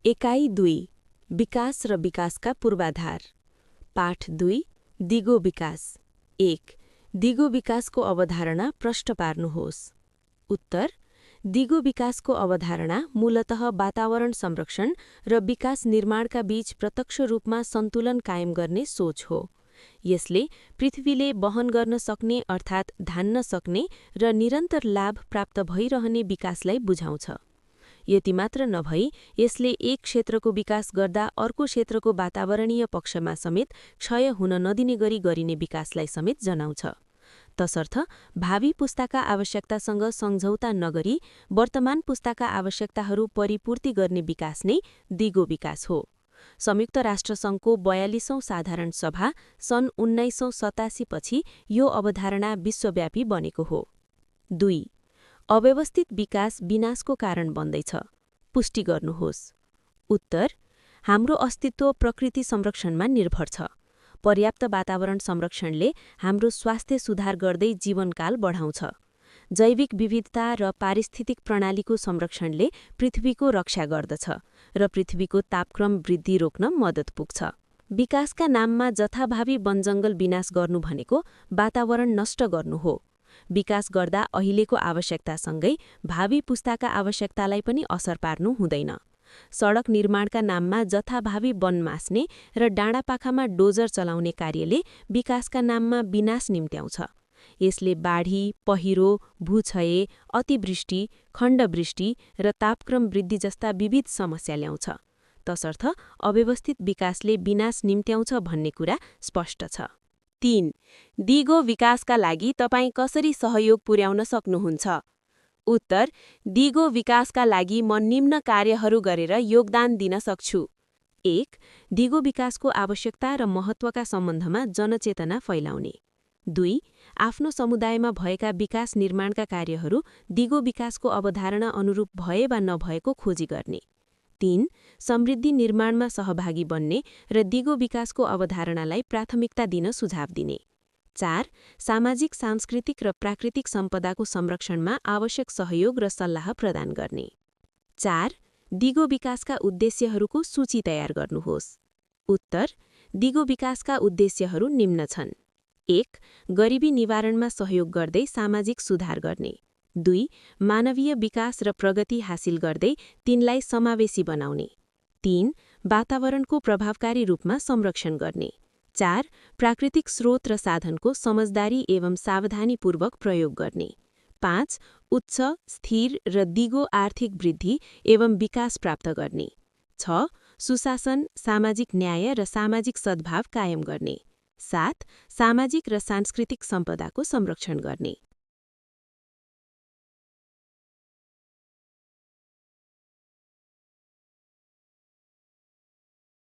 एकाइ 2 विकास र विकासका पूर्वाधार। पाठ 2 दिगो विकास। 1 दिगो विकासको अवधारणा प्रष्ट पार्नुहोस्। उत्तर दिगो विकासको अवधारणा मूलतः वातावरण संरक्षण र विकास निर्माणका बीच प्रत्यक्ष रूपमा सन्तुलन कायम गर्ने सोच हो। यसले पृथ्वीले वहन गर्न सक्ने अर्थात् धान्न सक्ने र निरन्तर लाभ प्राप्त भइरहने विकासलाई बुझाउँछ। यति मात्र नभई यसले एक क्षेत्रको विकास गर्दा अर्को क्षेत्रको वातावरणीय पक्षमा समेत क्षय हुन नदिने गरी गरिने विकासलाई समेत जनाउँछ। तसर्थ भावी पुस्ताका आवश्यकतासँग सम्झौता नगरी वर्तमान पुस्ताका आवश्यकताहरू परिपूर्ति गर्ने विकास नै दिगो विकास हो। संयुक्त राष्ट्र सङ्घको 42औं साधारण सभा सन् 1987 पछि यो अवधारणा विश्वव्यापी बनेको हो। 2 अव्यवस्थित विकास विनाशको कारण बन्दैछ। पुष्टि गर्नुहोस्। उत्तर हाम्रो अस्तित्व प्रकृति संरक्षणमा निर्भर छ। पर्याप्त वातावरण संरक्षणले हाम्रो स्वास्थ्य सुधार गर्दै जीवनकाल बढाउँछ। जैविक विविधता र पारिस्थितिक प्रणालीको संरक्षणले पृथ्वीको रक्षा गर्दछ र पृथ्वीको तापक्रम वृद्धि रोक्न मद्दत पुग्छ। विकासका नाममा जथाभावी वनजङ्गल विनाश गर्नु भनेको वातावरण नष्ट गर्नु हो। विकास गर्दा अहिलेको आवश्यकतासँगै भावी पुस्ताका आवश्यकतालाई पनि असर पार्नु हुँदैन। सडक निर्माणका नाममा जथाभावी वन मास्ने र डाँडापाखामा डोजर चलाउने कार्यले विकासका नाममा विनाश निम्त्याउँछ। यसले बाढी, पहिरो, भूक्षय, अतिवृष्टि, खण्डवृष्टि र तापक्रम वृद्धि जस्ता विविध समस्या ल्याउँछ। तसर्थ अव्यवस्थित विकासले विनाश निम्त्याउँछ भन्ने कुरा स्पष्ट छ। 3 दिगो विकासका लागि तपाईँ कसरी सहयोग पुर्याउन सक्नुहुन्छ? उत्तर दिगो विकासका लागि म निम्न कार्यहरू गरेर योगदान दिन सक्छु। 1 दिगो विकासको आवश्यकता र महत्त्वका सम्बन्धमा जनचेतना फैलाउने। 2 आफ्नो समुदायमा भएका विकास निर्माणका कार्यहरू दिगो विकासको अवधारणा अनुरूप भए वा नभएको खोजी गर्ने। 3 समृद्धि निर्माणमा सहभागी बन्ने र दिगो विकासको अवधारणालाई प्राथमिकता दिन सुझाव दिने। 4 सामाजिक, सांस्कृतिक र प्राकृतिक सम्पदाको संरक्षणमा आवश्यक सहयोग र सल्लाह प्रदान गर्ने। 4 दिगो विकासका उद्देश्यहरूको सूची तयार गर्नुहोस्। उत्तर दिगो विकासका उद्देश्यहरू निम्न छन्। 1 गरिबी निवारणमा सहयोग गर्दै सामाजिक सुधार गर्ने। 2 मानवीय विकास र प्रगति हासिल गर्दै तिनलाई समावेशी बनाउने। 3 वातावरणको प्रभावकारी रूपमा संरक्षण गर्ने। 4 प्राकृतिक स्रोत र साधनको समझदारी एवं सावधानीपूर्वक प्रयोग गर्ने। 5 उच्च, स्थिर र दिगो आर्थिक वृद्धि एवं विकास प्राप्त गर्ने। 6 सुशासन, सामाजिक न्याय र सामाजिक सद्भाव कायम गर्ने। 7 सामाजिक र सांस्कृतिक सम्पदाको संरक्षण गर्ने।